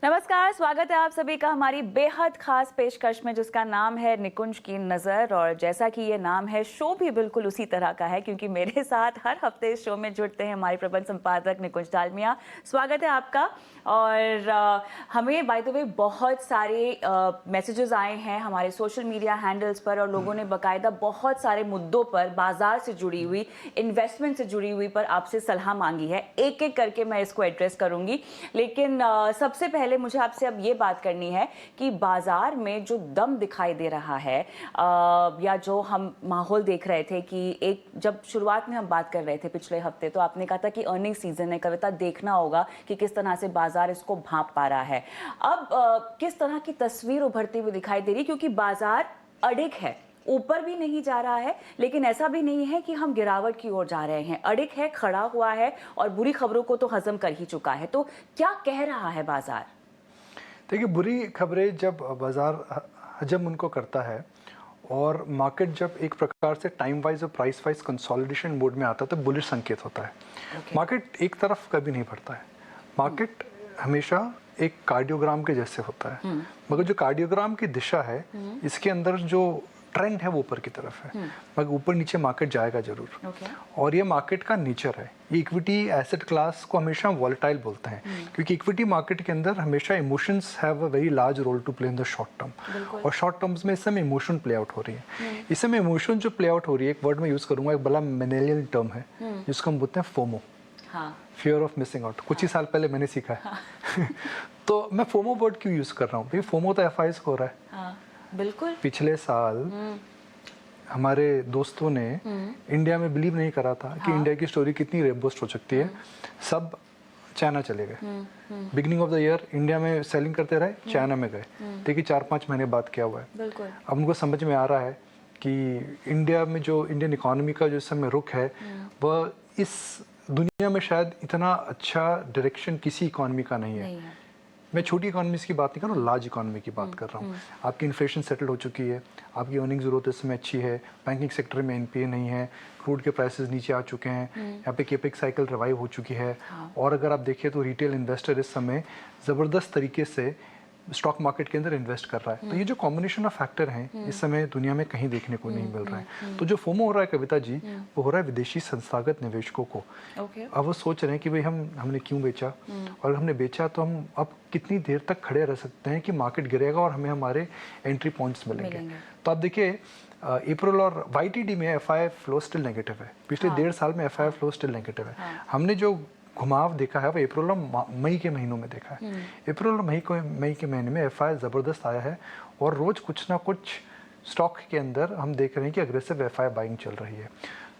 नमस्कार, स्वागत है आप सभी का हमारी बेहद खास पेशकश में जिसका नाम है निकुंज की नज़र। और जैसा कि ये नाम है, शो भी बिल्कुल उसी तरह का है क्योंकि मेरे साथ हर हफ्ते इस शो में जुड़ते हैं हमारे प्रबंध संपादक निकुंज डालमिया। स्वागत है आपका। और हमें बाय द वे बहुत सारे मैसेजेस आए हैं हमारे सोशल मीडिया हैंडल्स पर और लोगों ने बाकायदा बहुत सारे मुद्दों पर, बाजार से जुड़ी हुई, इन्वेस्टमेंट से जुड़ी हुई पर आपसे सलाह मांगी है। एक एक करके मैं इसको एड्रेस करूंगी, लेकिन सबसे पहले मुझे आपसे अब ये बात करनी है कि बाजार में जो दम दिखाई दे रहा है या जो हम माहौल देख रहे थे कि एक जब शुरुआत में हम बात कर रहे थे पिछले हफ्ते, तो आपने कहा था कि अर्निंग सीजन है, कविता देखना होगा कि किस तरह से बाजार इसको भांप पा रहा है। अब किस तरह की तस्वीर उभरती हुई दिखाई दे रही, क्योंकि बाजार अडिग है, ऊपर भी नहीं जा रहा है लेकिन ऐसा भी नहीं है कि हम गिरावट की ओर जा रहे हैं, अडिग है, खड़ा हुआ है और बुरी खबरों को तो हजम कर ही चुका है। तो क्या कह रहा है बाजार? देखिए, बुरी खबरें जब बाजार हजम उनको करता है और मार्केट जब एक प्रकार से टाइम वाइज और प्राइस वाइज कंसोलिडेशन मोड में आता है तो बुलिश संकेत होता है। मार्केट एक तरफ कभी नहीं बढ़ता है। मार्केट हमेशा एक कार्डियोग्राम के जैसे होता है, मगर जो कार्डियोग्राम की दिशा है इसके अंदर जो ट्रेंड है वो ऊपर की तरफ है, मगर ऊपर नीचे मार्केट जाएगा जरूर। और ये मार्केट का नेचर है। ये इक्विटी एसेट क्लास को हमेशा वॉलेटाइल बोलते हैं क्योंकि इक्विटी मार्केट के अंदर हमेशा emotions have a very large role to play in the short term. और शॉर्ट टर्म्स में इस समय इमोशन प्ले आउट हो रही है। इस समय इमोशन जो प्ले आउट हो रही है, एक वर्ड में यूज करूंगा, एक बड़ा मिलेनियल टर्म है जिसको हम बोलते हैं FOMO, fear of missing out. कुछ ही साल पहले मैंने सीखा है। तो मैं फोमो वर्ड क्यों यूज कर रहा हूँ? भाई फोमो तो एफआईएस को हो रहा है। बिल्कुल। पिछले साल हमारे दोस्तों ने इंडिया में बिलीव नहीं करा था कि इंडिया की स्टोरी कितनी रेबोस्ट हो सकती है। सब चाइना चले गए। Beginning of the year India में सेलिंग करते रहे, चाइना में गए। देखिए 4-5 महीने बाद क्या हुआ है। अब उनको समझ में आ रहा है कि इंडिया में जो इंडियन इकोनॉमी का जो समय रुख है वह इस दुनिया में शायद इतना अच्छा डायरेक्शन किसी इकोनॉमी का नहीं है। मैं छोटी इकोनॉमीज की बात नहीं कर रहा हूँ, लार्ज इकोनॉमी की बात कर रहा हूँ। आपकी इन्फ्लेशन सेटल हो चुकी है, आपकी अर्निंग जरूरत इस समय अच्छी है, बैंकिंग सेक्टर में एनपीए नहीं है, क्रूड के प्राइसेस नीचे आ चुके हैं, यहाँ पे केपेक्स साइकिल रिवाइव हो चुकी है। और अगर आप देखिए तो रिटेल इन्वेस्टर इस समय ज़बरदस्त तरीके से स्टॉक मार्केट के अंदर इन्वेस्ट कर रहा है। तो ये जो कॉम्बिनेशन ऑफ फैक्टर हैं इस समय दुनिया में कहीं देखने को नहीं मिल रहा है। तो जो फोमो हो रहा है कविता जी, वो हो रहा है विदेशी संस्थागत निवेशकों को। अब वो सोच रहे हैं कि भाई हमने क्यों बेचा, और हमने बेचा तो हम अब कितनी देर तक खड़े रह सकते हैं कि मार्केट गिरेगा और हमें हमारे एंट्री पॉइंट्स मिलेंगे। तो आप देखिए अप्रैल और वाईटीडी में एफआई फ्लो स्टिल नेगेटिव है। पिछले 1.5 साल में एफआई फ्लो स्टिल नेगेटिव है। हमने जो घुमाव देखा है वो अप्रैल और मई के महीनों में देखा है। अप्रैल और मई के महीने में एफआई ज़बरदस्त आया है और रोज़ कुछ ना कुछ स्टॉक के अंदर हम देख रहे हैं कि अग्रेसिव एफआई बाइंग चल रही है।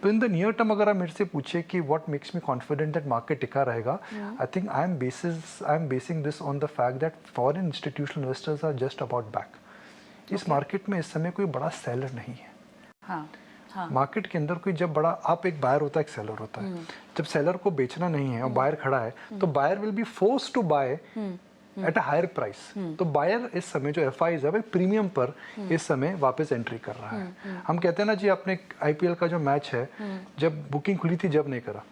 तो इन द नियर टर्म अगर आप मेरे से पूछे कि what makes me confident that market टिका रहेगा, I think I am basing this on the fact that foreign institutional investors are just about back. इस मार्केट में इस समय कोई बड़ा सेलर नहीं है। मार्केट के अंदर कोई जब बड़ा आप एक बायर होता है, एक सेलर होता है। जब सेलर को बेचना नहीं है और बायर खड़ा है तो buyer will be forced to buy at a higher price. तो बायर इस समय जो एफआईज है प्रीमियम पर इस समय वापस एंट्री कर रहा है। हम कहते हैं ना जी, आपने आईपीएल का जो मैच है जब बुकिंग खुली थी जब नहीं करा,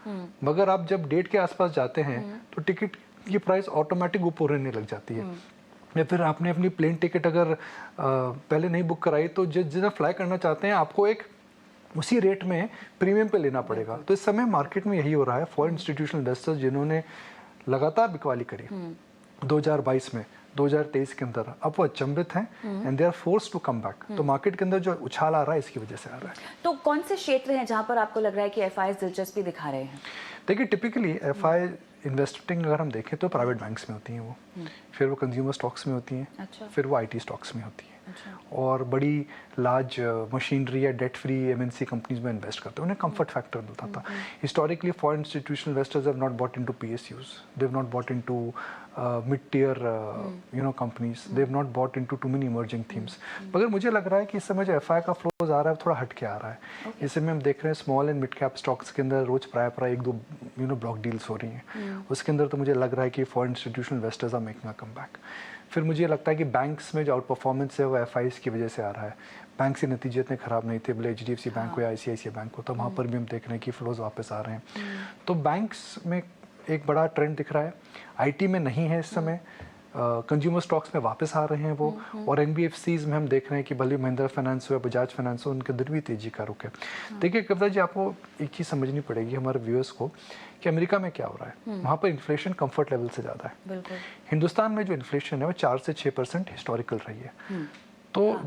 मगर आप जब डेट के आसपास जाते हैं तो टिकट की प्राइस ऑटोमेटिक ऊपर रहने लग जाती है। या फिर आपने अपनी प्लेन टिकट अगर पहले नहीं बुक कराई तो जितना फ्लाई करना चाहते हैं आपको एक उसी रेट में प्रीमियम पे लेना पड़ेगा। तो इस समय मार्केट में यही हो रहा है। फॉरेन इंस्टीट्यूशनल इन्वेस्टर्स जिन्होंने लगातार बिकवाली करी 2022 में, 2023 के अंदर, अब वो अचंभित हैं and they are forced to come back. तो मार्केट के अंदर जो उछाल आ रहा है इसकी वजह से आ रहा है। तो कौन से क्षेत्र हैं जहां पर आपको लग रहा है कि एफआई दिलचस्पी दिखा रहे हैं? देखिए, टिपिकली एफआई इन्वेस्टिंग अगर हम देखें तो प्राइवेट बैंक्स में होती हैं वो, फिर वो कंज्यूमर स्टॉक्स में होती हैं, फिर वो आईटी स्टॉक्स में होती हैं, और बड़ी लार्ज मशीनरी या डेट फ्री एमएनसी कंपनीज में इन्वेस्ट करते हैं। उन्हें कंफर्ट फैक्टर मिलता था। Historically foreign institutional investors have not bought into PSUs, they have not bought into mid tier companies, they have not bought into too many emerging themes. मगर मुझे लग रहा है कि इस समय जो एफआई का फ्लोज आ रहा है थोड़ा हट के आ रहा है। इस समय हम देख रहे हैं small and mid cap stocks के अंदर रोज प्राय 1-2 ब्लॉक डील्स हो रही हैं। उसके अंदर तो मुझे लग रहा है कि foreign institutional investors are making a comeback. फिर मुझे ये लगता है कि बैंक्स में जो आउट परफॉर्मेंस है वो एफआईज की वजह से आ रहा है। बैंक से नतीजे इतने खराब नहीं थे, भले एचडीएफसी बैंक हो या आईसीआईसीआई बैंक हो, तो वहाँ पर भी हम देख रहे हैं कि फ्लोज वापस आ रहे हैं। तो बैंक्स में एक बड़ा ट्रेंड दिख रहा है। आईटी में नहीं है इस समय। कंज्यूमर स्टॉक्स में वापस आ रहे हैं वो, और एनबीएफसीज में हम देख रहे हैं कि भले महिंद्रा फाइनेंस हो या बजाज फाइनेंस हो, उनके अंदर भी तेजी का रुख है। देखिए कविता जी, आपको एक चीज़ समझनी पड़ेगी हमारे व्यूअर्स को कि अमेरिका में क्या हो रहा है। वहाँ पर इन्फ्लेशन कंफर्ट लेवल से ज़्यादा है। बिल्कुल। हिंदुस्तान में जो इन्फ्लेशन है वो 4 से 6% हिस्टोरिकल रही है। तो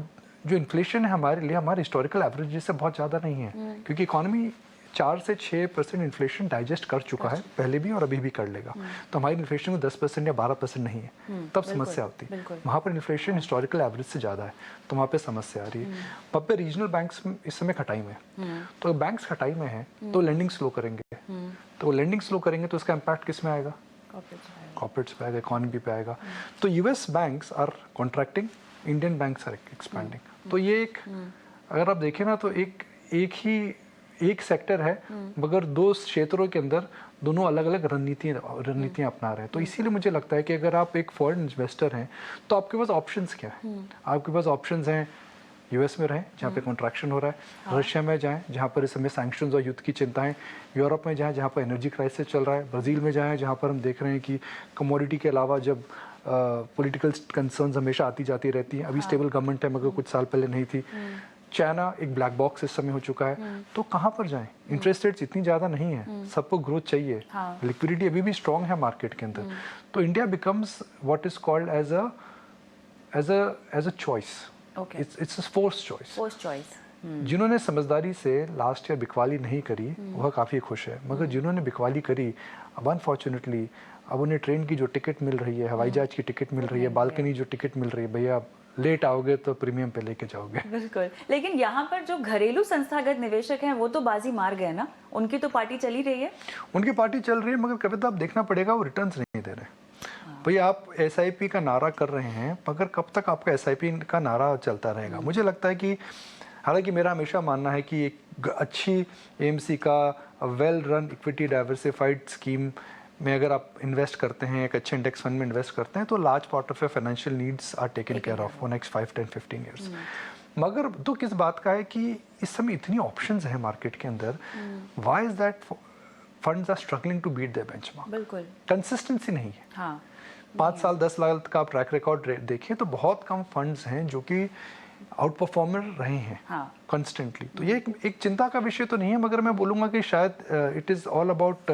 जो इन्फ्लेशन है हमारे लिए हमारे हिस्टोरिकल एवरेज से बहुत ज़्यादा नहीं है, क्योंकि इकोनॉमी 4 से 6% इन्फ्लेशन डाइजेस्ट कर चुका है पहले भी और अभी भी कर लेगा। तो हमारी इन्फ्लेशन में 10% या 12% नहीं है, तब समस्या होती है। वहाँ पर इन्फ्लेशन हिस्टोरिकल एवरेज से ज़्यादा है, तो वहाँ पे समस्या आ रही है। वहाँ पे रीजनल बैंक्स इस समय खटाई में, तो बैंक्स खटाई में है तो लेंडिंग स्लो करेंगे, तो लेंडिंग स्लो करेंगे तो उसका इम्पैक्ट किस में आएगा? कॉर्पोरेट्स पे आएगा, इकोनॉमी पे आएगा। तो US banks are contracting, Indian banks are expanding. तो ये एक, अगर आप देखें ना, तो एक सेक्टर है, मगर दो क्षेत्रों के अंदर दोनों अलग अलग रणनीतियां अपना रहे हैं। तो इसीलिए मुझे लगता है कि अगर आप एक फॉरेन इन्वेस्टर हैं तो आपके पास ऑप्शंस क्या है? आपके पास ऑप्शंस हैं यूएस में रहें जहाँ पे कॉन्ट्रैक्शन हो रहा है, रशिया में जाएं जहाँ पर इस समय सैंक्शंस और युद्ध की चिंताएं, यूरोप में जाएं जहाँ पर एनर्जी क्राइसिस चल रहा है, ब्राज़ील में जाएं जहाँ पर हम देख रहे हैं कि कमोडिटी के अलावा जब पॉलिटिकल कंसर्न्स हमेशा आती जाती रहती हैं। अभी स्टेबल गवर्नमेंट है मगर कुछ साल पहले नहीं थी। चाइना एक ब्लैक बॉक्स इस समय हो चुका है। तो कहाँ पर जाएं? इंटरेस्ट रेट्स इतनी ज़्यादा नहीं है, सबको ग्रोथ चाहिए, लिक्विडिटी अभी भी स्ट्रॉन्ग है मार्केट के अंदर। तो India becomes what is called as a choice. It's a force choice. जिन्होंने समझदारी से लास्ट ईयर बिकवाली नहीं करी वह काफ़ी खुश है, मगर जिन्होंने बिकवाली करी अब अनफॉर्चुनेटली अब उन्हें ट्रेन की जो टिकट मिल रही है, हवाई जहाज की टिकट मिल रही है, बालकनी जो टिकट मिल रही है, भैया लेट आओगे तो प्रीमियम पे लेके जाओगे। बिल्कुल। लेकिन यहाँ पर जो घरेलू संस्थागत निवेशक हैं वो तो बाजी मार गए ना, उनकी तो पार्टी चली रही है। उनकी पार्टी चल रही है, मगर कविता आप देखना पड़ेगा वो रिटर्न्स नहीं दे रहे। भैया आप एसआईपी का नारा कर रहे हैं, मगर कब तक आपका एसआईपी का नारा चलता रहेगा? मुझे लगता है कि हालांकि मेरा हमेशा मानना है कि एक अच्छी एएमसी का well run equity diversified scheme में अगर आप इन्वेस्ट करते हैं, एक अच्छे इंडेक्स फंड में इन्वेस्ट करते हैं, तो large part of your financial needs are taken care of for next 5, 10, 15 years. मगर तो किस बात का है कि इस समय इतनी ऑप्शंस हैं मार्केट के अंदर, why is that funds are struggling to beat their benchmark? बिल्कुल कंसिस्टेंसी नहीं है। हाँ। 5 साल 10 साल का आप ट्रैक रिकॉर्ड देखें तो बहुत कम फंड्स हैं जो कि आउट परफॉर्मर रहे हैं कॉन्स्टेंटली। तो ये एक चिंता का विषय तो नहीं है, मगर मैं बोलूँगा कि शायद it is all about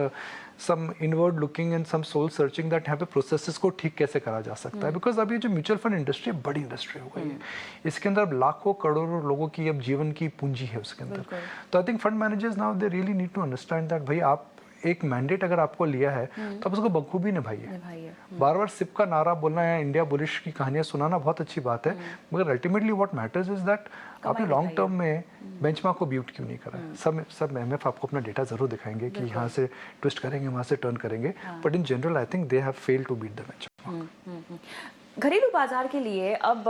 some inward looking and some soul searching that यहाँ पे प्रोसेसेस को ठीक कैसे करा जा सकता है। बिकॉज अभी जो म्यूचुअल फंड इंडस्ट्री है बड़ी इंडस्ट्री हो गई है, इसके अंदर लाखों करोड़ों लोगों की अब जीवन की पूंजी है उसके अंदर। तो I think fund managers now they really need to understand that भाई आप एक मैंडेट अगर आपको लिया है तो आप उसको बखूबी निभाइए। बार बार सिप का नारा बोलना या इंडिया बुलिश की कहानियां सुनाना बहुत अच्छी बात है, मगर ultimately what matters is that आपने लॉन्ग टर्म में बेंचमार्क को बीट क्यों नहीं करा। सब एमएफ आपको अपना डेटा जरूर दिखाएंगे कि यहाँ से ट्विस्ट करेंगे, वहाँ से टर्न करेंगे, but in general I think they have failed to beat the benchmark. घरेलू बाजार के लिए अब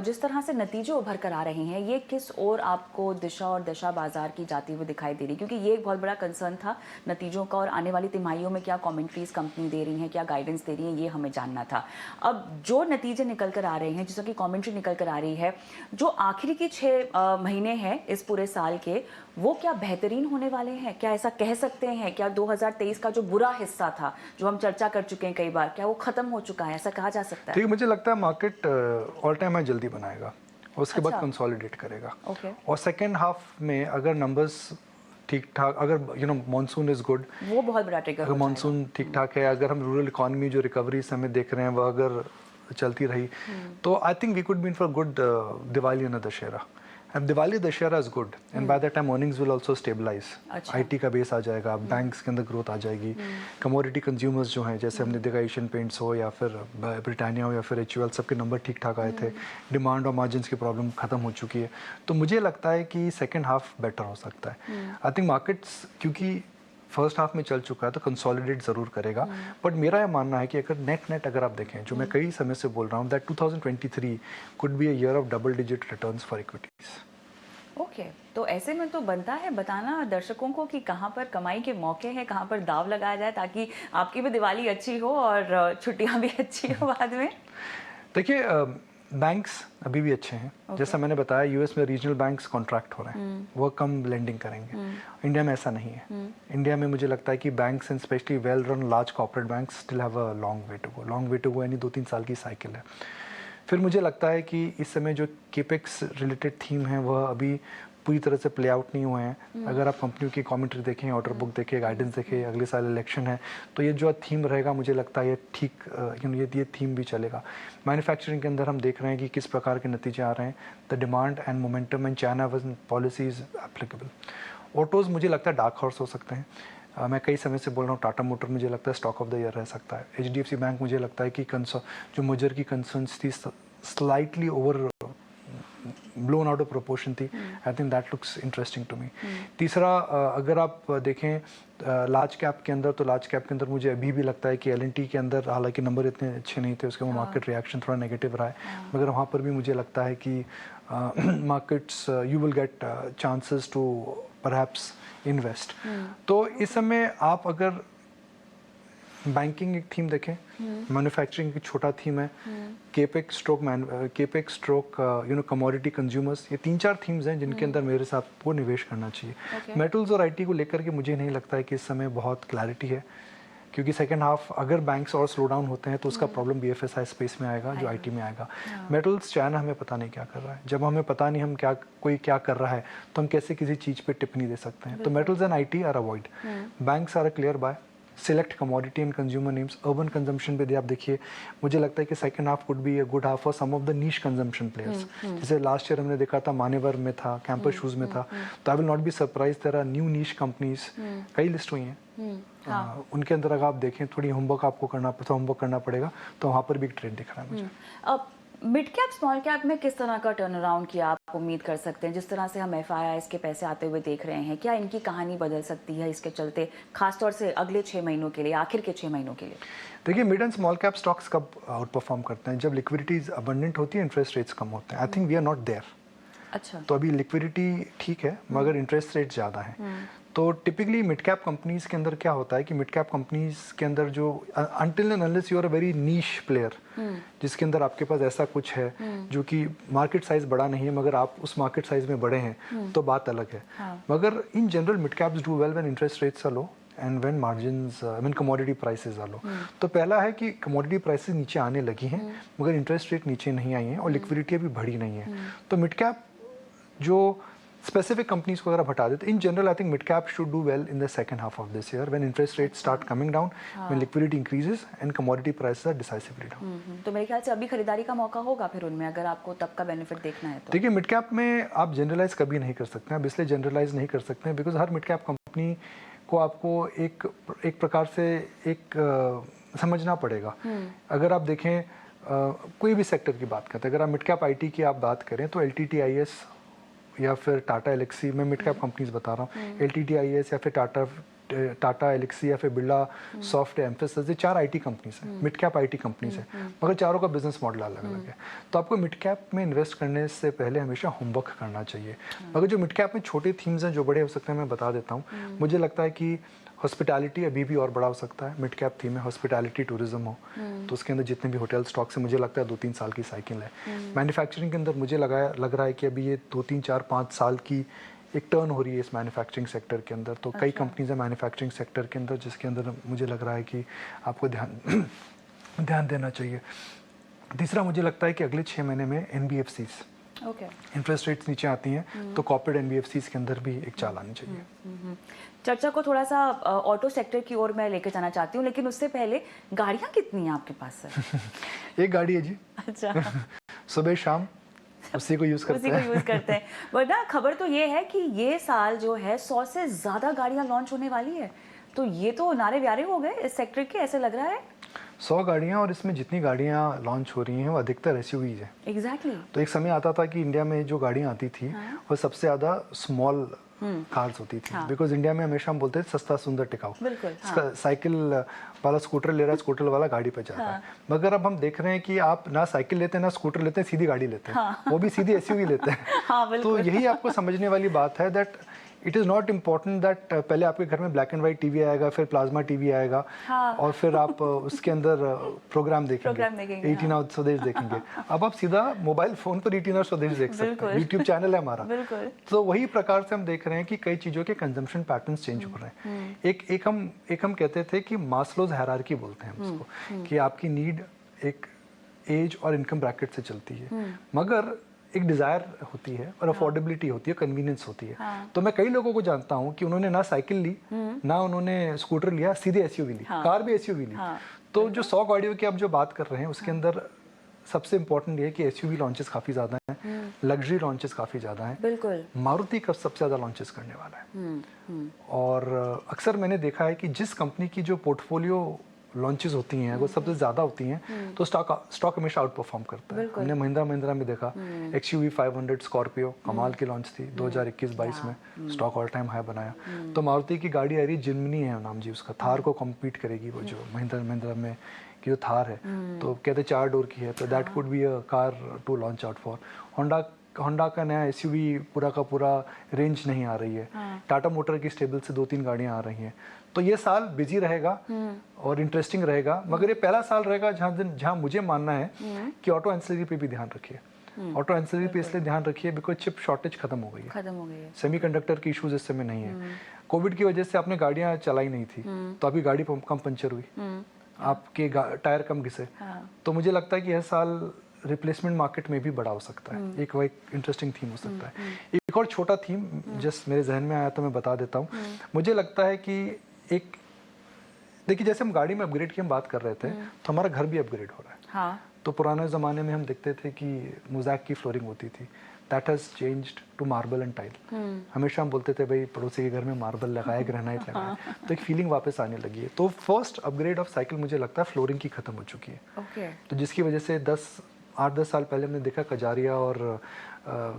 जिस तरह से नतीजे उभर कर आ रहे हैं, ये किस ओर आपको दिशा और दशा बाजार की जाती हुई दिखाई दे रही? क्योंकि ये एक बहुत बड़ा कंसर्न था नतीजों का, और आने वाली तिमाहियों में क्या कमेंट्रीज कंपनी दे रही हैं, क्या गाइडेंस दे रही हैं, ये हमें जानना था। अब जो नतीजे निकल कर आ रहे हैं, जिसकी कमेंट्री निकल कर आ रही है, जो आखिरी की 6 महीने हैं इस पूरे साल के, वो क्या बेहतरीन होने वाले हैं? क्या ऐसा कह सकते हैं? क्या 2023 का जो बुरा हिस्सा था, जो हम चर्चा कर चुके हैं कई बार, क्या वो खत्म हो चुका है? ऐसा कहा जा सकता है? ठीक, मुझे लगता है मार्केट ऑल टाइम हाई जल्दी बनाएगा, उसके बाद कंसोलिडेट करेगा। और सेकेंड हाफ में अगर नंबर्स ठीक ठाक, अगर मॉनसून इज गुड, वो बहुत बड़ा ट्रिगर, अगर मॉनसून ठीक ठाक है, अगर हम रूरल इकोनॉमी जो रिकवरी इस समय देख रहे हैं वह अगर चलती रही, तो I think we could be in for good Diwali and Dussehra. And Diwali Dashera is good, and by that time earnings will also stabilize. IT का बेस आ जाएगा, बैंक्स के अंदर ग्रोथ आ जाएगी, कमोडिटी कंज्यूमर्स जो हैं, जैसे हमने देखा एशियन पेंट्स हो या फिर ब्रिटानिया हो या फिर HUL, सबके नंबर ठीक ठाक आए थे, डिमांड और मार्जिन्स की प्रॉब्लम खत्म हो चुकी है। तो मुझे लगता है कि सेकेंड हाफ बेटर हो सकता है। आई थिंक मार्केट्स क्योंकि फर्स्ट हाफ में चल चुका है तो कंसोलिडेट ज़रूर करेगा, बट मेरा यह मानना है कि अगर नेट अगर आप देखें, जो मैं कई समय से बोल रहा हूँ, that 2023 could be a year of double digit returns for equities. Okay, तो ऐसे में तो बनता है बताना दर्शकों को कि कहाँ पर कमाई के मौके हैं, कहाँ पर दाव लगाया जाए, ताकि आपकी भी दिवाली अच्छी हो और छुट्टियाँ भी अच्छी हो बाद में। देखिए बैंक्स अभी भी अच्छे हैं। जैसा मैंने बताया, यूएस में रीजनल बैंक्स कॉन्ट्रैक्ट हो रहे हैं, वो कम लेंडिंग करेंगे। इंडिया में ऐसा नहीं है। इंडिया में मुझे लगता है कि banks and specially well run large corporate banks still have a long way to go. Long way to go यानी 2-3 साल की साइकिल है। फिर मुझे लगता है कि इस समय जो केपेक्स रिलेटेड थीम है वह अभी पूरी तरह से प्ले आउट नहीं हुए हैं। अगर आप कंपनियों की कमेंट्री देखें, ऑर्डर बुक देखें, गाइडेंस देखें, अगले साल इलेक्शन है, तो ये जो थीम रहेगा मुझे लगता है ये ठीक ये थीम भी चलेगा। मैन्युफैक्चरिंग के अंदर हम देख रहे हैं कि किस प्रकार के नतीजे आ रहे हैं। The demand and momentum in China was policies applicable. Autos मुझे लगता है डार्क हॉर्स हो सकते हैं। मैं कई समय से बोल रहा हूँ, टाटा मोटर मुझे लगता है स्टॉक ऑफ द ईयर रह सकता है। HDFC बैंक मुझे लगता है कि जो मर्जर की कंसर्न्स थी slightly over blown out of proportion थी। I think that looks interesting to me. तीसरा, अगर आप देखें लार्ज कैप के अंदर, तो लार्ज कैप के अंदर मुझे अभी भी लगता है कि LNT के अंदर हालांकि नंबर इतने अच्छे नहीं थे, उसके वो मार्केट रिएक्शन थोड़ा नेगेटिव रहा है, मगर वहाँ पर भी मुझे लगता है कि markets you will get chances to perhaps invest. तो इस समय आप अगर बैंकिंग एक थीम देखें, मैन्युफैक्चरिंग की छोटा थीम है, केपेक्स स्ट्रोक कमोडिटी कंज्यूमर्स, ये 3-4 थीम्स हैं जिनके अंदर मेरे हिसाब को निवेश करना चाहिए। मेटल्स और IT को लेकर के मुझे नहीं लगता है कि इस समय बहुत क्लैरिटी है, क्योंकि सेकेंड हाफ अगर बैंक्स और स्लो डाउन होते हैं तो उसका प्रॉब्लम BFSI स्पेस में आएगा, जो IT में आएगा। मेटल्स, चाइना हमें पता नहीं क्या कर रहा है। जब हमें पता नहीं कोई क्या कर रहा है तो हम कैसे किसी चीज़ पे टिप्पणी दे सकते हैं। तो metals and IT are avoid. Banks are clear buy select commodity and consumer names. Urban consumption पे भी आप देखिए, मुझे लगता है कि second half could be a good half for some of the niche consumption players. जैसे लास्ट ईयर हमने देखा था मान्यवर में था, कैंपस शूज में था, तो I will not be surprise there are new niche companies, कई लिस्ट हुई हैं। उनके अंदर अगर आप देखें, थोड़ी होमवर्क आपको करना पड़ेगा, तो वहाँ पर भी एक ट्रेंड दिख रहा है मुझे। मिड कैप स्मॉल कैप में किस तरह का टर्न अराउंड की आप उम्मीद कर सकते हैं? जिस तरह से हम FIIs के पैसे आते हुए देख रहे हैं, क्या इनकी कहानी बदल सकती है इसके चलते, खासतौर से अगले 6 महीनों के लिए, आखिर के 6 महीनों के लिए? देखिए, mid and small cap stocks कब आउट परफॉर्म करते हैं? जब लिक्विडिटी अबंडेंट होती है, इंटरेस्ट रेट्स कम होते हैं। I think we are not there. अच्छा। तो अभी लिक्विडिटी ठीक है, मगर इंटरेस्ट रेट ज़्यादा है। तो टिपिकली मिड कैप कंपनीज के अंदर क्या होता है कि मिड कैप कंपनीज के अंदर जो until and unless you are a very niche player, जिसके अंदर आपके पास ऐसा कुछ है जो कि मार्केट साइज बड़ा नहीं है, मगर आप उस मार्केट साइज में बड़े हैं, तो बात अलग है। मगर in general mid caps do well when interest rates are low and when margins commodity prices are low. तो पहला है कि कमोडिटी प्राइसेस नीचे आने लगी हैं, मगर इंटरेस्ट रेट नीचे नहीं आई है और लिक्विडिटी अभी बढ़ी नहीं है। तो मिड कैप जो स्पेसिफिक कंपनीज को अगर आप हटा देते, in general I think mid cap should do well in the second half of this year when interest rate start coming down, when liquidity increases and commodity prices are decisively down. तो मेरे ख्याल से अभी खरीदारी का मौका होगा फिर उनमें, अगर आपको तब का बेनिफिट देखना है तो। देखिए, मिड कैप में आप जनरलाइज कभी नहीं कर सकते हैं। अब इसलिए जनरलाइज नहीं कर सकते हैं because her mid cap company को आपको एक प्रकार से समझना पड़ेगा। अगर आप देखें कोई भी सेक्टर की बात करते हैं, अगर आप मिड कैप IT की आप बात करें तो LTTIS या फिर टाटा एलेक्सी, मैं मिड कैप कंपनीज बता रहा हूँ, LTTIS या फिर टाटा एलेक्सी या फिर बिरला सॉफ्ट, एम्फेसिस, ये 4 IT कंपनीज हैं, मिड कैप IT कंपनीज हैं, मगर चारों का बिजनेस मॉडल अलग अलग है। तो आपको मिड कैप में इन्वेस्ट करने से पहले हमेशा होमवर्क करना चाहिए। मगर जो मिड कैप में छोटे थीम्स हैं जो बड़े हो सकते हैं, मैं बता देता हूँ। मुझे लगता है कि हॉस्पिटैलिटी अभी भी और बड़ा हो सकता है। मिड कैप थीम में हॉस्पिटैलिटी टूरिज्म हो, तो उसके अंदर जितने भी होटल स्टॉक्स हैं, मुझे लगता है 2-3 साल की साइकिल है। मैन्युफैक्चरिंग के अंदर मुझे लग रहा है कि अभी ये 2-3-4-5 साल की एक टर्न हो रही है इस मैन्युफैक्चरिंग सेक्टर के अंदर। तो कई कंपनीज हैं मैन्युफैक्चरिंग सेक्टर के अंदर जिसके अंदर मुझे लग रहा है कि आपको ध्यान देना चाहिए। तीसरा, मुझे लगता है कि अगले 6 महीने में NBFCs, इंटरेस्ट रेट्स नीचे आती हैं तो कॉर्पोरेट NBFCs के अंदर भी एक चाल आनी चाहिए। चर्चा को थोड़ा सा ऑटो सेक्टर की ओर मैं लेकर जाना चाहती हूँ, लेकिन उससे पहले गाड़ियाँ कितनी हैं आपके पास सर? एक गाड़ी है जी। अच्छा। सुबह शाम उसी को यूज़ करते हैं। वरना खबर तो ये है कि ये साल जो है 100 से ज़्यादा गाड़ियाँ लॉन्च होने वाली है, तो ये तो नारे व्यारे हो गए इस सेक्टर के, ऐसे लग रहा है। 100 गाड़ियाँ, और इसमें जितनी गाड़ियाँ लॉन्च हो रही हैं वो अधिकतर SUVs हैं। एग्जैक्टली। तो एक समय आता था कि इंडिया में जो गाड़ियाँ आती थी वो सबसे ज़्यादा स्मॉल कार्स होती थी, बिकॉज इंडिया में हमेशा हम बोलते थे सस्ता सुंदर टिकाऊ। साइकिल वाला स्कूटर ले रहा है, स्कूटर वाला गाड़ी पे जाता है। मगर अब हम देख रहे हैं कि आप ना साइकिल लेते हैं ना स्कूटर लेते हैं, सीधी गाड़ी लेते हैं, वो भी सीधी SUV लेते हैं। तो यही आपको समझने वाली बात है that it is not important that पहले आपके घर में ब्लैक एंड वाइट टीवी आएगा, फिर प्लाज्मा टीवी आएगा, हाँ। और फिर आप उसके अंदर प्रोग्राम देखेंगे, 18 आवर स्वदेश देखेंगे। अब आप सीधा मोबाइल फोन पर 18 आवर स्वदेश देख सकते हैं, यूट्यूब चैनल है हमारा। बिल्कुल। तो वही प्रकार से हम देख रहे हैं कि कई चीज़ों के कंजम्पशन पैटर्न्स चेंज हो रहे हैं। एक हम कहते थे कि मास्लोज हायरार्की बोलते हैं हम उसको, कि आपकी नीड एक एज और इनकम ब्रैकेट से चलती है, मगर एक डिज़ायर होती है और अफोर्डेबिलिटी होती है, कन्वीनियंस होती है। हाँ। तो मैं कई लोगों को जानता हूँ कि उन्होंने ना साइकिल ली, ना उन्होंने स्कूटर लिया, सीधे एसयूवी ली, कार भी एसयूवी ली। तो जो 100 गाड़ियों की आप जो बात कर रहे हैं उसके अंदर सबसे इम्पोर्टेंट ये है कि एसयूवी लॉन्चेस काफ़ी ज़्यादा हैं, लग्जरी लॉन्चेस काफ़ी ज़्यादा हैं। बिल्कुल। मारुति का सबसे ज़्यादा लॉन्चेस करने वाला है। और अक्सर मैंने देखा है कि जिस कंपनी की जो पोर्टफोलियो लॉन्चेस होती हैं वो सबसे ज़्यादा होती हैं, तो स्टॉक हमेशा आउट परफॉर्म करता है। हमने महिंद्रा में देखा, XUV 500 स्कॉर्पियो कमाल की लॉन्च थी 2021-22 में, स्टॉक ऑल टाइम हाई बनाया। तो मारुति की गाड़ी आ रही, जिमनी है नाम जी उसका, थार को कम्पीट करेगी वो जो महिंद्रा में की जो थार है, तो कहते 4 डोर की है, तो that could be a car to launch out for. Honda का नया SUV पूरा का पूरा रेंज नहीं आ रही है। टाटा मोटर की स्टेबल से 2-3 गाड़ियां आ रही हैं। तो ये साल बिजी रहेगा और इंटरेस्टिंग रहेगा, मगर ये पहला साल रहेगा जहां मुझे मानना है कि ऑटो एंसिलरी पे भी ध्यान रखिए। ऑटो एंसिलरी पे इसलिए ध्यान रखिए बिकॉज चिप शॉर्टेज खत्म हो गई है, सेमीकंडक्टर की इश्यूज इस समय नहीं है। कोविड की वजह से आपने गाड़ियां चलाई नहीं थी, तो अभी गाड़ी कम पंचर हुई, आपके टायर कम घिसे। तो मुझे लगता है कि यह साल रिप्लेसमेंट मार्केट में भी बड़ा हो सकता है। एक इंटरेस्टिंग थीम हो सकता है। एक और छोटा थीम जस्ट मेरे जहन में आया तो मैं बता देता हूँ। मुझे लगता है कि देखिए जैसे हम गाड़ी में अपग्रेड की हम बात कर रहे थे, तो हमारा घर भी अपग्रेड हो रहा है। हाँ। तो पुराने ज़माने में हम देखते थे कि मोज़ैक की फ्लोरिंग होती थी, that has changed to marble and tile. हमेशा हम बोलते थे भाई पड़ोसी के घर में मार्बल लगाए, ग्रेनाइट लगाए, तो एक फीलिंग वापस आने लगी है। तो फर्स्ट अपग्रेड ऑफ साइकिल मुझे लगता है फ्लोरिंग की खत्म हो चुकी है। तो जिसकी वजह से 8-10 साल पहले हमने देखा कजारिया और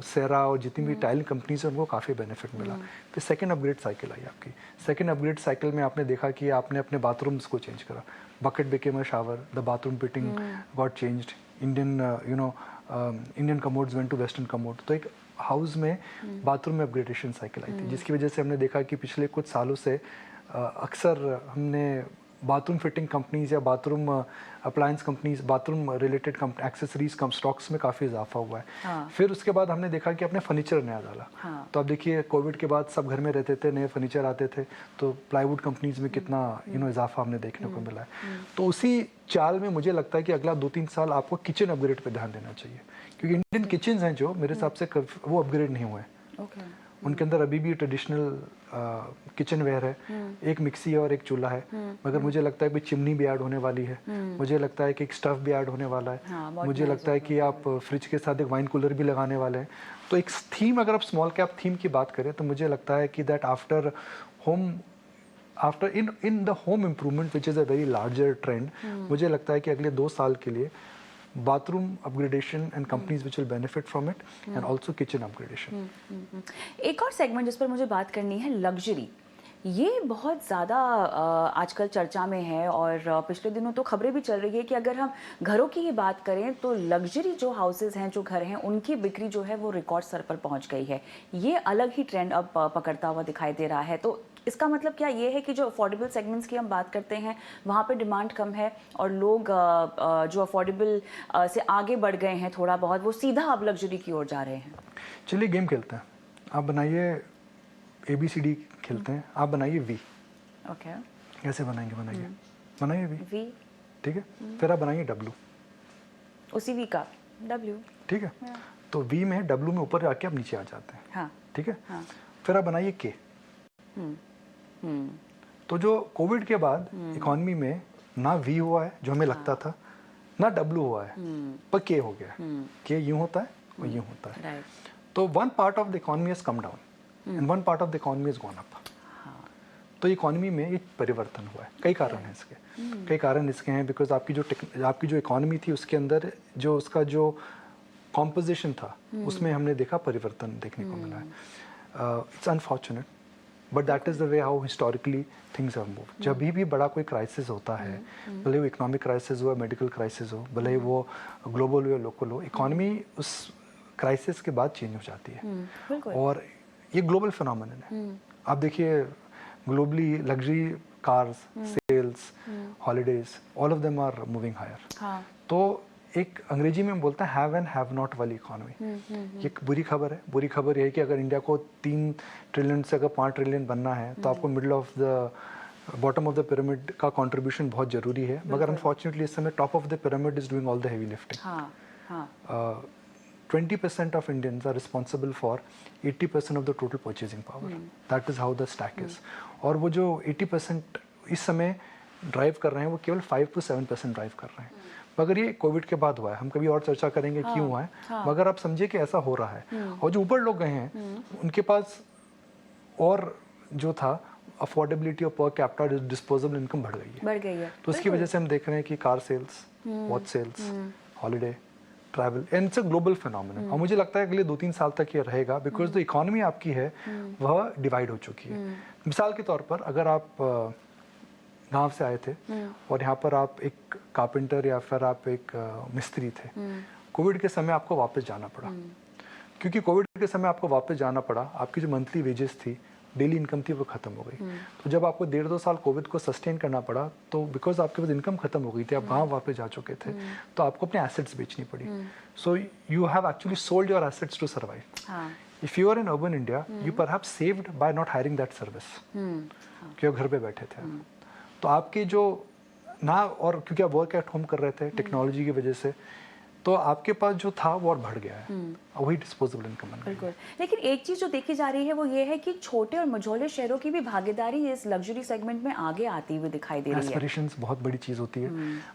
सेरा और जितनी भी टाइल कंपनीज हैं उनको काफ़ी बेनिफिट मिला। फिर सेकंड अपग्रेड साइकिल आई आपकी। सेकंड अपग्रेड साइकिल में आपने देखा कि आपने अपने बाथरूम्स को चेंज करा, bucket became a shower, the bathroom fitting got changed, Indian commodes went to western commode. तो एक हाउस में बाथरूम में अपग्रेडेशन साइकिल आई थी, जिसकी वजह से हमने देखा कि पिछले कुछ सालों से अक्सर हमने बाथरूम फिटिंग कंपनीज या bathroom appliance companies, bathroom related accessories कम स्टॉक्स में काफ़ी इजाफा हुआ है। हाँ। फिर उसके बाद हमने देखा कि अपने फर्नीचर नया डाला। हाँ। तो अब देखिए कोविड के बाद सब घर में रहते थे, नए फर्नीचर आते थे, तो प्लाईवुड कंपनीज में कितना इजाफा हमने देखने को मिला है। तो उसी चाल में मुझे लगता है कि अगला 2-3 साल आपको किचन अपग्रेड पे ध्यान देना चाहिए, क्योंकि इंडियन किचन हैं जो मेरे हिसाब से वो अपग्रेड नहीं हुए हैं। उनके अंदर अभी भी ट्रेडिशनल किचन वेयर है, एक मिक्सी है और एक चूल्हा है, मगर मुझे लगता है कि चिमनी भी ऐड होने वाली है, मुझे लगता है कि एक स्टफ भी ऐड होने वाला है। हाँ, मुझे लगता है कि आप फ्रिज के साथ एक वाइन कूलर भी लगाने वाले हैं। तो एक थीम, अगर आप स्मॉल कैप थीम की बात करें तो मुझे लगता है कि that after in the home improvement which is a very larger trend, मुझे लगता है कि अगले 2 साल के लिए bathroom upgradation and companies which will benefit from it and also kitchen upgradation. एक और सेगमेंट जिस पर मुझे बात करनी है, लग्जरी। ये बहुत ज़्यादा आजकल चर्चा में है और पिछले दिनों तो खबरें भी चल रही है कि अगर हम घरों की ही बात करें तो लग्जरी जो हाउसेस हैं, जो घर हैं, उनकी बिक्री जो है वो रिकॉर्ड स्तर पर पहुंच गई है। ये अलग ही ट्रेंड अब पकड़ता हुआ दिखाई दे रहा है। तो इसका मतलब क्या ये है कि जो अफोर्डेबल सेगमेंट्स की हम बात करते हैं वहाँ पे डिमांड कम है और लोग जो अफोर्डेबल से आगे बढ़ गए हैं थोड़ा बहुत, वो सीधा अब लग्जरी की ओर जा रहे हैं? चलिए गेम खेलते हैं। आप बनाइए ABCD खेलते हैं, आप बनाइए V। ओके। कैसे बनाएंगे? बनाइए V। ठीक है। फिर आप बनाइए W। उसी V का W। ठीक है। तो V में W में ऊपर आके आप नीचे आ जाते हैं। हाँ। ठीक है। हाँ। फिर आप बनाइए K। तो जो कोविड के बाद इकोनॉमी में ना V हुआ है जो हमें लगता था, ना W हुआ है, पर K हो गया है। K यूं होता है और यूं होता है। तो one part of the economy has come down and one part of the economy has gone up. तो इकोनॉमी में एक परिवर्तन हुआ है। कई कारण हैं इसके। कई कारण इसके हैं बिकॉज आपकी जो इकोनॉमी थी उसके अंदर जो उसका जो कॉम्पोजिशन था उसमें हमने देखा परिवर्तन देखने को मिला है। It's unfortunate but that is the way how historically things have moved. जब भी बड़ा कोई क्राइसिस होता है, भले वो इकोनॉमिक क्राइसिस हो, मेडिकल क्राइसिस हो, भले वो ग्लोबल हो या लोकल हो, इकोनॉमी उस क्राइसिस के बाद चेंज हो जाती है। और ये ग्लोबल फिनोमेनन है। आप देखिए globally luxury cars, sales, holidays, all of them are moving higher. तो एक अंग्रेजी में बोलते हैं हैव एंड हैव नॉट वाली इकोनॉमी। ये एक बुरी खबर है। बुरी खबर ये है कि अगर इंडिया को 3 ट्रिलियन से अगर 5 ट्रिलियन बनना है तो आपको middle of the bottom of the pyramid का कंट्रीब्यूशन बहुत जरूरी है। मगर अनफॉर्चुनेटली इस समय top of the pyramid is doing all the heavy lifting. 20% of Indians are responsible for 80% of the total purchasing power. That is how the stack is. और वो जो 80% इस समय ड्राइव कर रहे हैं वो केवल 5 to 7% ड्राइव कर रहे हैं। मगर ये कोविड के बाद हुआ है। हम कभी और चर्चा करेंगे क्यों हुआ है। मगर आप समझिए कि ऐसा हो रहा है। और जो ऊपर लोग गए हैं उनके पास और जो था अफोर्डेबिलिटी और पर कैपिटा डिस्पोजेबल इनकम बढ़ गई है। तो उसकी वजह से हम देख रहे हैं कि car sales, watch sales, holiday, travel, and it's a global phenomenon. और मुझे लगता है अगले 2-3 साल तक ये रहेगा बिकॉज जो इकोनॉमी आपकी है वह डिवाइड हो चुकी है। मिसाल के तौर पर अगर आप गांव से आए थे और यहाँ पर आप एक कारपेंटर या फिर आप एक मिस्त्री थे, कोविड के समय आपको वापस जाना पड़ा। क्योंकि कोविड के समय आपको वापस जाना पड़ा, आपकी जो मंथली वेजेस थी, डेली इनकम थी, वो खत्म हो गई। तो जब आपको 1.5-2 साल कोविड को सस्टेन करना पड़ा तो बिकॉज आपके पास इनकम खत्म हो गई थी, आप गांव वापस जा चुके थे, तो आपको अपने एसेट्स बेचनी पड़ी। So you have actually sold your assets to survive. If you are in urban India you perhaps saved by not hiring that service, क्योंकि घर पे बैठे थे। तो आपके जो ना, और क्योंकि आप वर्क एट होम कर रहे थे टेक्नोलॉजी की वजह से, तो आपके पास जो था वो और बढ़ गया है। वही डिस्पोजेबल इनकम बन गई। बिल्कुल। लेकिन एक चीज़ जो देखी जा रही है वो ये है कि छोटे और मझोले शहरों की भी भागीदारी इस लग्जरी सेगमेंट में आगे आती हुई दिखाई दे रही है। एस्पिरेशंस बहुत बड़ी चीज़ होती है।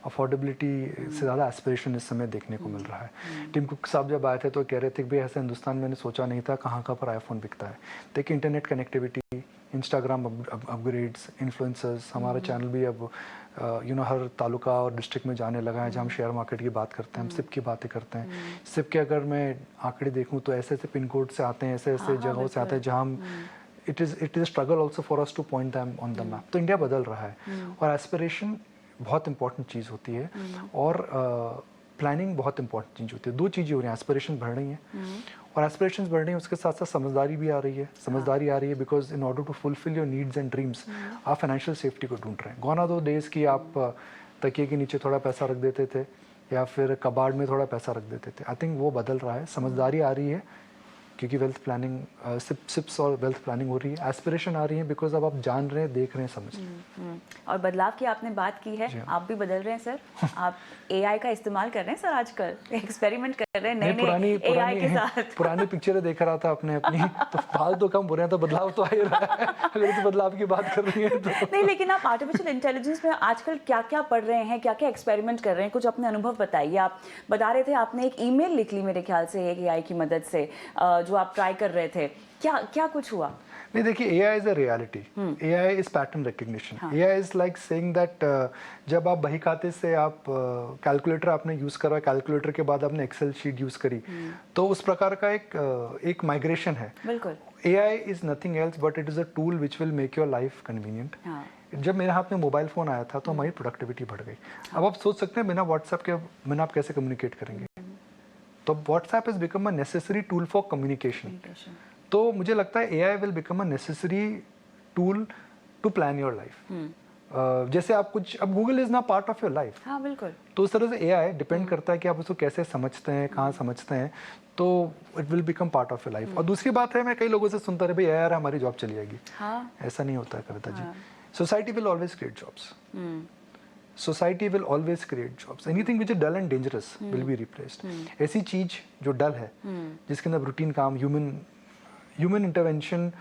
अफोर्डेबिलिटी से ज़्यादा एस्पिरेशन इस समय देखने को मिल रहा है। टिम कुक साहब जब आए थे तो कह रहे थे कि भाई ऐसा हिंदुस्तान मैंने सोचा नहीं था, कहाँ पर आईफोन बिकता है। देखिए internet connectivity, Instagram upgrades, influencers, हमारा चैनल भी अब हर तालुका और डिस्ट्रिक्ट में जाने लगा है। जहाँ हम शेयर मार्केट की बात करते हैं, हम सिप की बातें करते हैं। सिप के अगर मैं आंकड़े देखूँ तो ऐसे ऐसे पिन कोड से आते हैं, ऐसे ऐसे जगहों से आते हैं जहाँ हम it is struggle also for us two point them on the map. तो इंडिया बदल रहा है और एस्पिरेशन बहुत इंपॉर्टेंट चीज़ होती है और प्लानिंग बहुत इंपॉर्टेंट चीज़ होती है। 2 चीज़ें हो रही हैं, एस्पिरेशन बढ़ रही हैं और एस्पिरेशंस बढ़ रही हैं, उसके साथ साथ समझदारी भी आ रही है। समझदारी आ रही है because in order to fulfil your needs and dreams आप फाइनेंशियल सेफ्टी को ढूंढ रहे हैं। गॉन आर दो डेज कि आप तकिए के नीचे थोड़ा पैसा रख देते थे या फिर कबाड़ में थोड़ा पैसा रख देते थे। आई थिंक वो बदल रहा है। समझदारी आ रही है क्योंकि वेल्थ प्लानिंग सिप्स और वेल्थ प्लानिंग हो रही है। एस्पिरेशन आ रही है बिकॉज अब आप जान रहे हैं, देख रहे हैं, समझ रहे हैं। और बदलाव की आपने बात की है, आप भी बदल रहे हैं सर। आप एआई का इस्तेमाल कर रहे हैं सर, आजकल एक्सपेरिमेंट कर रहे हैं नए एआई के साथ। पुरानी पिक्चरें देख रहा था अपनी तो हाल तो कम हो रहे हैं, तो बदलाव तो आ ही रहा है। अगर तो बदलाव की बात कर रही है तो नहीं, लेकिन आप आर्टिफिशियल इंटेलिजेंस में आजकल क्या क्या पढ़ रहे हैं, क्या क्या एक्सपेरिमेंट कर रहे हैं, कुछ अपने अनुभव बताइए। आप बता रहे थे आपने एक ईमेल लिख ली मेरे ख्याल से एक एआई की मदद से, जो आप ट्राई कर रहे थे। क्या कुछ हुआ? नहीं, देखिए AI is a reality. AI is pattern recognition. AI is like saying that जब आप बही खाते से आप कैलकुलेटर आपने यूज़ करा, कैलकुलेटर के बाद आपने एक्सेल शीट यूज़ करी, तो उस प्रकार का एक माइग्रेशन है। बिल्कुल। AI is nothing else but it is a tool which will make your life convenient. जब मेरे हाथ में मोबाइल फ़ोन आया था तो हमारी प्रोडक्टिविटी बढ़ गई। अब आप सोच सकते हैं बिना व्हाट्सएप के बिना आप कैसे कम्युनिकेट करेंगे। तो WhatsApp is become a necessary tool for communication. तो मुझे लगता है AI will become a necessary tool to plan your life. जैसे आप कुछ, अब गूगल इज ना पार्ट ऑफ योर लाइफ। हाँ बिल्कुल। तो उस तरह से AI डिपेंड करता है कि आप उसको कैसे समझते हैं, कहाँ समझते हैं, तो it will become part of your life. और दूसरी बात है, मैं कई लोगों से सुनता रहे भाई यार हमारी जॉब चली जाएगी। ऐसा नहीं होता है Kavita ji. Society will always create jobs. Society will always create jobs. Anything which is dull and dangerous will be replaced. ऐसी चीज जो डल है, जिसके अंदर रूटीन काम, ह्यूमन इंटरवेंशन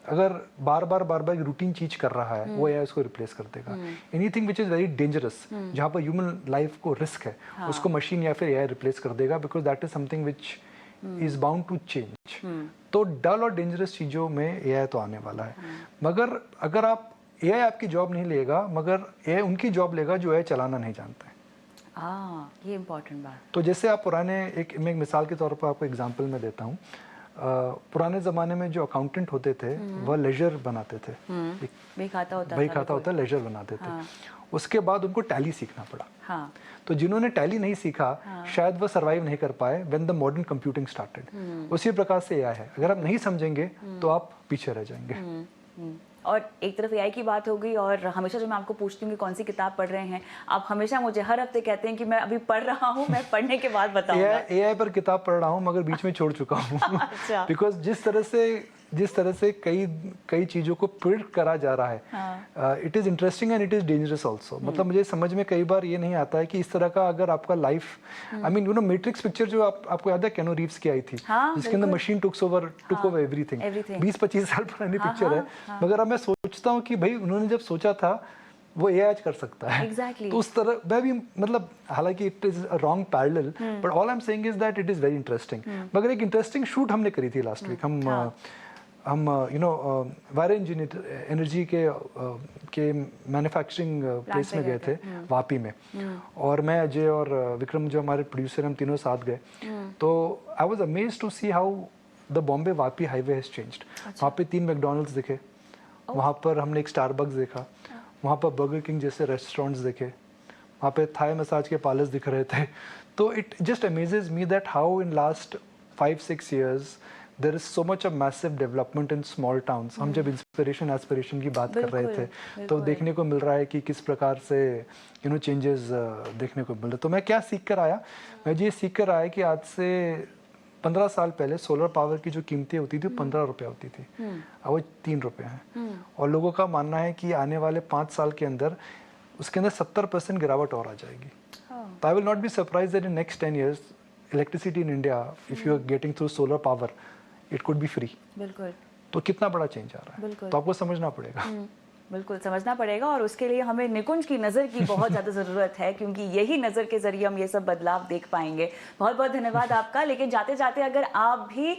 अगर बार बार रूटीन चीज कर रहा है, वो AI उसको रिप्लेस कर देगा। Anything which is very dangerous, जहाँ पर ह्यूमन लाइफ को रिस्क है, उसको मशीन या फिर AI रिप्लेस कर देगा, because that is something which is bound to change. तो डल और डेंजरस चीजों में AI तो आने वाला है। मगर अगर आप AI आपकी जॉब नहीं लेगा, मगर AI उनकी जॉब लेगा जो AI चलाना नहीं जानते हैं। ये इम्पोर्टेंट बात। तो जैसे आप पुराने मैं एक मिसाल के तौर पर आपको एग्जांपल में देता हूँ। पुराने ज़माने में जो अकाउंटेंट होते थे वह लेजर बनाते थे, बही खाता होता बही था, खाता होता लेजर बनाते थे। उसके बाद उनको टैली सीखना पड़ा। हाँ, तो जिन्होंने टैली नहीं सीखा शायद वो सरवाइव नहीं कर पाए when the modern computing started. उसी प्रकार से एआई है, अगर आप नहीं समझेंगे तो आप पीछे रह जाएंगे। और एक तरफ एआई की बात हो गई, और हमेशा जो मैं आपको पूछती हूँ कि कौन सी किताब पढ़ रहे हैं, आप हमेशा मुझे हर हफ्ते कहते हैं कि मैं अभी पढ़ रहा हूँ, मैं पढ़ने के बाद बताऊंगा। एआई पर किताब पढ़ रहा हूँ मगर बीच में छोड़ चुका हूँ। अच्छा। बिकॉज जिस तरह से कई चीज़ों को प्रिडिक्ट करा जा रहा है, it is interesting and it is dangerous also. मतलब मुझे समझ में कई बार ये नहीं आता है कि इस तरह का अगर आपका life, I mean you know matrix picture जो आपको याद है केनो रीव्स की आई थी, जिसके अंदर मशीन टुक ओवर एवरीथिंग, 20-25 साल पुरानी पिक्चर है। मगर अब मैं सोचता हूँ कि भाई उन्होंने जब सोचा था वो एआई आज कर सकता है। Exactly. तो उस तरह मैं भी, मतलब हालांकि it is a wrong parallel, but all I am saying is that it is very interesting. मगर एक इंटरेस्टिंग शूट हमने करी थी लास्ट वीक। हम यू नो वायर एनर्जी के मैन्युफैक्चरिंग प्लेस में गए थे, वापी में। और मैं, अजय और विक्रम जो हमारे प्रोड्यूसर, हम तीनों साथ गए। तो I was amazed to see how the Bombay Vapi highway has changed. वहाँ पे 3 मैकडॉनल्ड्स दिखे, वहाँ पर हमने एक स्टारबक्स देखा, वहाँ पर बर्गर किंग जैसे रेस्टोरेंट्स दिखे, वहाँ पे थाई मसाज के पार्लर्स दिख रहे थे। तो it just amazes me that how in last 5-6 years there is so much a massive development in small towns. हम जब इंस्पिरेशन एस्पिरेशन की बात कर रहे थे तो देखने को मिल रहा है कि किस प्रकार से यू नो चेंजेस देखने को मिल रहे। तो मैं क्या सीख कर आया? मैं ये सीख कर आया कि आज से 15 साल पहले सोलर पावर की जो कीमतें होती थी 15 रुपये होती थी, अब वो 3 रुपये हैं। और लोगों का मानना है कि आने वाले 5 साल के अंदर उसके अंदर 70% गिरावट और आ जाएगी। तो I will not be surprise that in next 10 years electricity in India, if you are getting through solar power, it could be free. बिल्कुल। तो कितना बड़ा चेंज आ रहा है, तो आपको समझना पड़ेगा। बिल्कुल समझना पड़ेगा, और उसके लिए हमें निकुंज की नज़र की बहुत ज़्यादा ज़रूरत है, क्योंकि यही नज़र के ज़रिए हम ये सब बदलाव देख पाएंगे। बहुत बहुत धन्यवाद आपका। लेकिन जाते जाते अगर आप भी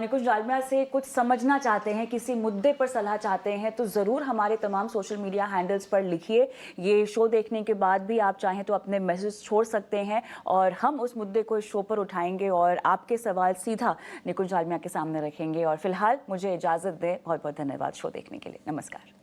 निकुंज डालमिया से कुछ समझना चाहते हैं, किसी मुद्दे पर सलाह चाहते हैं, तो ज़रूर हमारे तमाम सोशल मीडिया हैंडल्स पर लिखिए। ये शो देखने के बाद भी आप चाहें तो अपने मैसेज छोड़ सकते हैं, और हम उस मुद्दे को इस शो पर उठाएंगे और आपके सवाल सीधा निकुंज डालमिया के सामने रखेंगे। और फिलहाल मुझे इजाज़त दें। बहुत बहुत धन्यवाद शो देखने के लिए। नमस्कार।